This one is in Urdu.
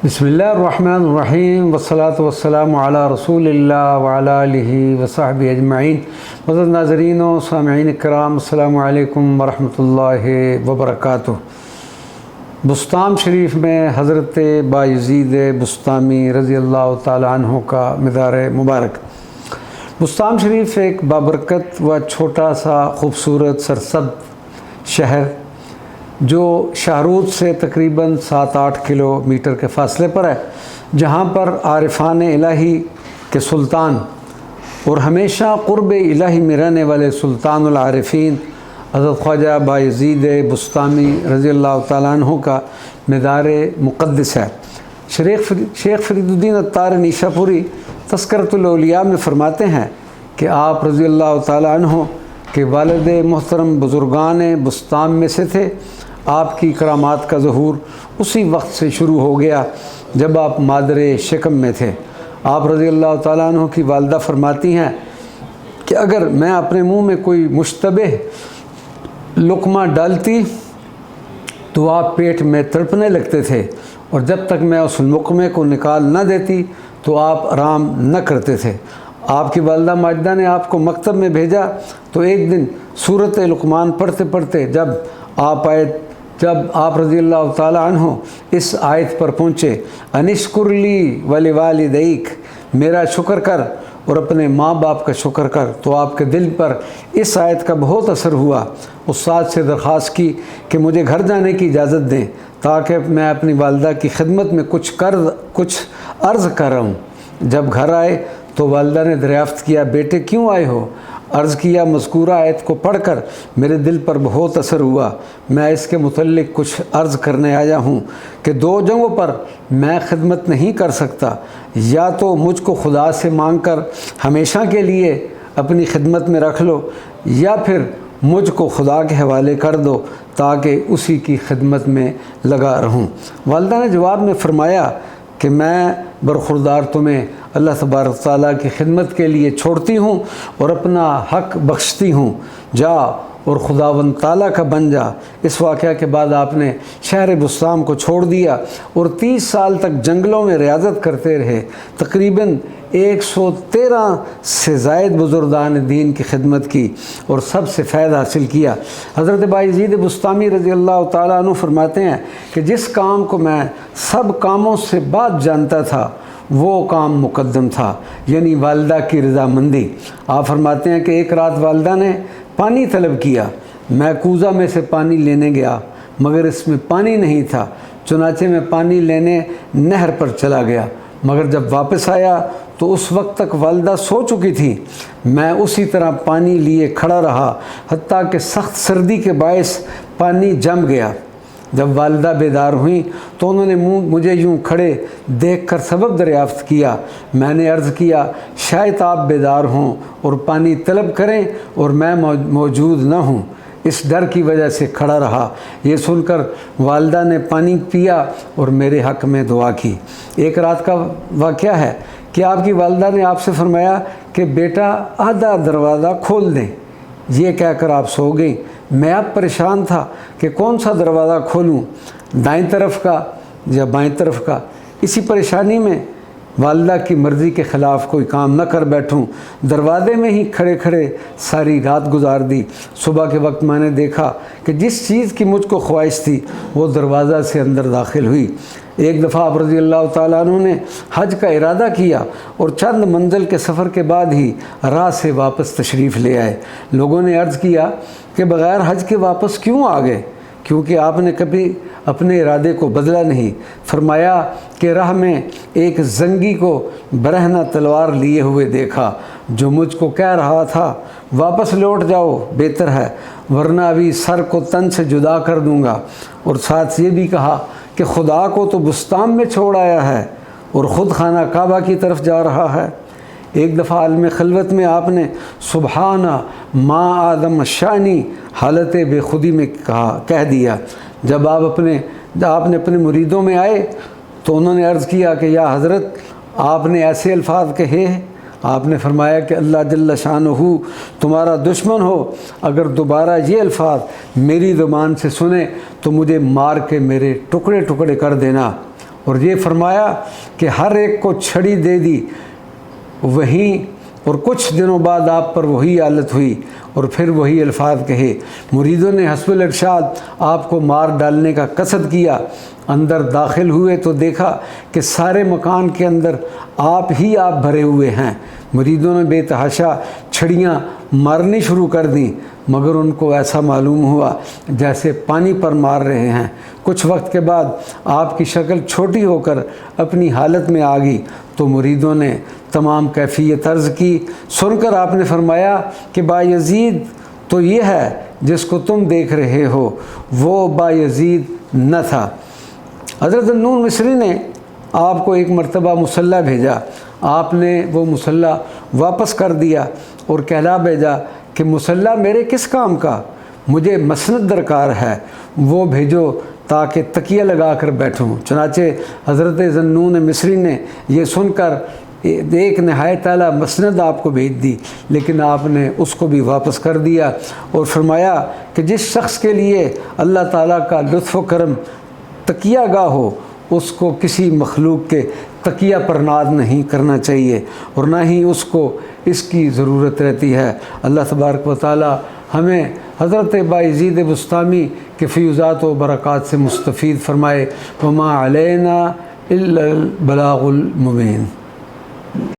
بسم اللہ الرحمن الرحیم والصلاة والسلام علی رسول اللہ وعلی آلہ وصحبہ اجمعین۔ معزز ناظرین و سامعین کرام، السلام علیکم ورحمۃ اللہ وبرکاتہ۔ بسطام شریف میں حضرت بایزید بسطامی رضی اللہ تعالی عنہ کا مزار مبارک۔ بسطام شریف ایک بابرکت و چھوٹا سا خوبصورت سرسبز شہر جو شاہرود سے تقریباً 7-8 کلومیٹر کے فاصلے پر ہے، جہاں پر عارفان الہی کے سلطان اور ہمیشہ قرب الہی میں رہنے والے سلطان العارفین حضرت خواجہ بایزید بسطامی رضی اللہ تعالیٰ عنہ کا مزار مقدس ہے۔ شیخ فرید الدین عطار نیشا پوری تذکرۃ الاولیاء میں فرماتے ہیں کہ آپ رضی اللہ تعالیٰ عنہ کے والد محترم بزرگان بسطام میں سے تھے۔ آپ کی کرامات کا ظہور اسی وقت سے شروع ہو گیا جب آپ مادر شکم میں تھے۔ آپ رضی اللہ تعالیٰ عنہ کی والدہ فرماتی ہیں کہ اگر میں اپنے منہ میں کوئی مشتبہ لقمہ ڈالتی تو آپ پیٹ میں تڑپنے لگتے تھے، اور جب تک میں اس لقمے کو نکال نہ دیتی تو آپ آرام نہ کرتے تھے۔ آپ کی والدہ ماجدہ نے آپ کو مکتب میں بھیجا تو ایک دن سورۃ لقمان پڑھتے پڑھتے جب آپ رضی اللہ تعالی عنہ اس آیت پر پہنچے، انشکر لی ولوالدیک، میرا شکر کر اور اپنے ماں باپ کا شکر کر، تو آپ کے دل پر اس آیت کا بہت اثر ہوا۔ استاد سے درخواست کی کہ مجھے گھر جانے کی اجازت دیں تاکہ میں اپنی والدہ کی خدمت میں کچھ عرض کر رہا ہوں۔ جب گھر آئے تو والدہ نے دریافت کیا، بیٹے کیوں آئے ہو؟ عرض کیا، مذکورہ آیت کو پڑھ کر میرے دل پر بہت اثر ہوا، میں اس کے متعلق کچھ عرض کرنے آیا ہوں کہ 2 جگہوں پر میں خدمت نہیں کر سکتا، یا تو مجھ کو خدا سے مانگ کر ہمیشہ کے لیے اپنی خدمت میں رکھ لو، یا پھر مجھ کو خدا کے حوالے کر دو تاکہ اسی کی خدمت میں لگا رہوں۔ والدہ نے جواب میں فرمایا کہ میں برخوردار تمہیں اللہ تبارک تعالیٰ کی خدمت کے لیے چھوڑتی ہوں اور اپنا حق بخشتی ہوں، جا اور خداوند تعالیٰ کا بن جا۔ اس واقعہ کے بعد آپ نے شہر بسطام کو چھوڑ دیا اور 30 سال تک جنگلوں میں ریاضت کرتے رہے۔ تقریباً 113 سے زائد بزرگان دین کی خدمت کی اور سب سے فیض حاصل کیا۔ حضرت بایزید بسطامی رضی اللہ تعالیٰ عنہ فرماتے ہیں کہ جس کام کو میں سب کاموں سے بعد جانتا تھا وہ کام مقدم تھا، یعنی والدہ کی رضامندی۔ آپ فرماتے ہیں کہ ایک رات والدہ نے پانی طلب کیا، میں کوزہ میں سے پانی لینے گیا مگر اس میں پانی نہیں تھا، چنانچہ میں پانی لینے نہر پر چلا گیا، مگر جب واپس آیا تو اس وقت تک والدہ سو چکی تھی۔ میں اسی طرح پانی لیے کھڑا رہا حتیٰ کہ سخت سردی کے باعث پانی جم گیا۔ جب والدہ بیدار ہوئیں تو انہوں نے مجھے یوں کھڑے دیکھ کر سبب دریافت کیا۔ میں نے عرض کیا، شاید آپ بیدار ہوں اور پانی طلب کریں اور میں موجود نہ ہوں، اس ڈر کی وجہ سے کھڑا رہا۔ یہ سن کر والدہ نے پانی پیا اور میرے حق میں دعا کی۔ ایک رات کا واقعہ ہے کہ آپ کی والدہ نے آپ سے فرمایا کہ بیٹا آدھا دروازہ کھول دیں، یہ کہہ کر آپ سو گئیں۔ میں اب پریشان تھا کہ کون سا دروازہ کھولوں، دائیں طرف کا یا بائیں طرف کا۔ اسی پریشانی میں والدہ کی مرضی کے خلاف کوئی کام نہ کر بیٹھوں، دروازے میں ہی کھڑے کھڑے ساری رات گزار دی۔ صبح کے وقت میں نے دیکھا کہ جس چیز کی مجھ کو خواہش تھی وہ دروازہ سے اندر داخل ہوئی۔ ایک دفعہ آپ رضی اللہ تعالیٰ عنہ نے حج کا ارادہ کیا اور چند منزل کے سفر کے بعد ہی راہ سے واپس تشریف لے آئے۔ لوگوں نے عرض کیا کہ بغیر حج کے واپس کیوں آ گئے؟ کیونکہ آپ نے کبھی اپنے ارادے کو بدلا نہیں۔ فرمایا کہ راہ میں ایک زنگی کو برہنہ تلوار لیے ہوئے دیکھا جو مجھ کو کہہ رہا تھا، واپس لوٹ جاؤ بہتر ہے، ورنہ ابھی سر کو تن سے جدا کر دوں گا، اور ساتھ یہ بھی کہا کہ خدا کو تو بسطام میں چھوڑ آیا ہے اور خود خانہ کعبہ کی طرف جا رہا ہے۔ ایک دفعہ عالم خلوت میں آپ نے سبحانہ ما آدم شانی حالت بے خودی میں کہہ دیا۔ جب آپ نے اپنے مریدوں میں آئے تو انہوں نے عرض کیا کہ یا حضرت آپ نے ایسے الفاظ کہے ہیں۔ آپ نے فرمایا کہ اللہ جل شانہ تمہارا دشمن ہو، اگر دوبارہ یہ الفاظ میری زبان سے سنے تو مجھے مار کے میرے ٹکڑے ٹکڑے کر دینا۔ اور یہ فرمایا کہ ہر ایک کو چھڑی دے دی وہیں، اور کچھ دنوں بعد آپ پر وہی حالت ہوئی اور پھر وہی الفاظ کہے۔ مریدوں نے حسب الارشاد آپ کو مار ڈالنے کا قصد کیا، اندر داخل ہوئے تو دیکھا کہ سارے مکان کے اندر آپ ہی آپ بھرے ہوئے ہیں۔ مریدوں نے بے تحاشا چھڑیاں مارنی شروع کر دیں، مگر ان کو ایسا معلوم ہوا جیسے پانی پر مار رہے ہیں۔ کچھ وقت کے بعد آپ کی شکل چھوٹی ہو کر اپنی حالت میں آ گئی تو مریدوں نے تمام کیفیت عرض کی۔ سن کر آپ نے فرمایا کہ بایزید تو یہ ہے جس کو تم دیکھ رہے ہو، وہ بایزید نہ تھا۔ حضرت ذو مصری نے آپ کو ایک مرتبہ مصلی بھیجا، آپ نے وہ مصلی واپس کر دیا اور کہلا بھیجا کہ مصلی میرے کس کام کا، مجھے مسند درکار ہے، وہ بھیجو تاکہ تکیہ لگا کر بیٹھوں۔ چنانچہ حضرت ذو مصری نے یہ سن کر ایک نہایت اعلیٰ مسند آپ کو بھیج دی، لیکن آپ نے اس کو بھی واپس کر دیا اور فرمایا کہ جس شخص کے لیے اللہ تعالیٰ کا لطف و کرم تکیہ گاہ ہو، اس کو کسی مخلوق کے تکیہ پر ناز نہیں کرنا چاہیے، اور نہ ہی اس کو اس کی ضرورت رہتی ہے۔ اللہ تبارک و تعالی ہمیں حضرت بایزید بسطامی کے فیوزات و برکات سے مستفید فرمائے۔ وما علینا الا البلاغ المبین۔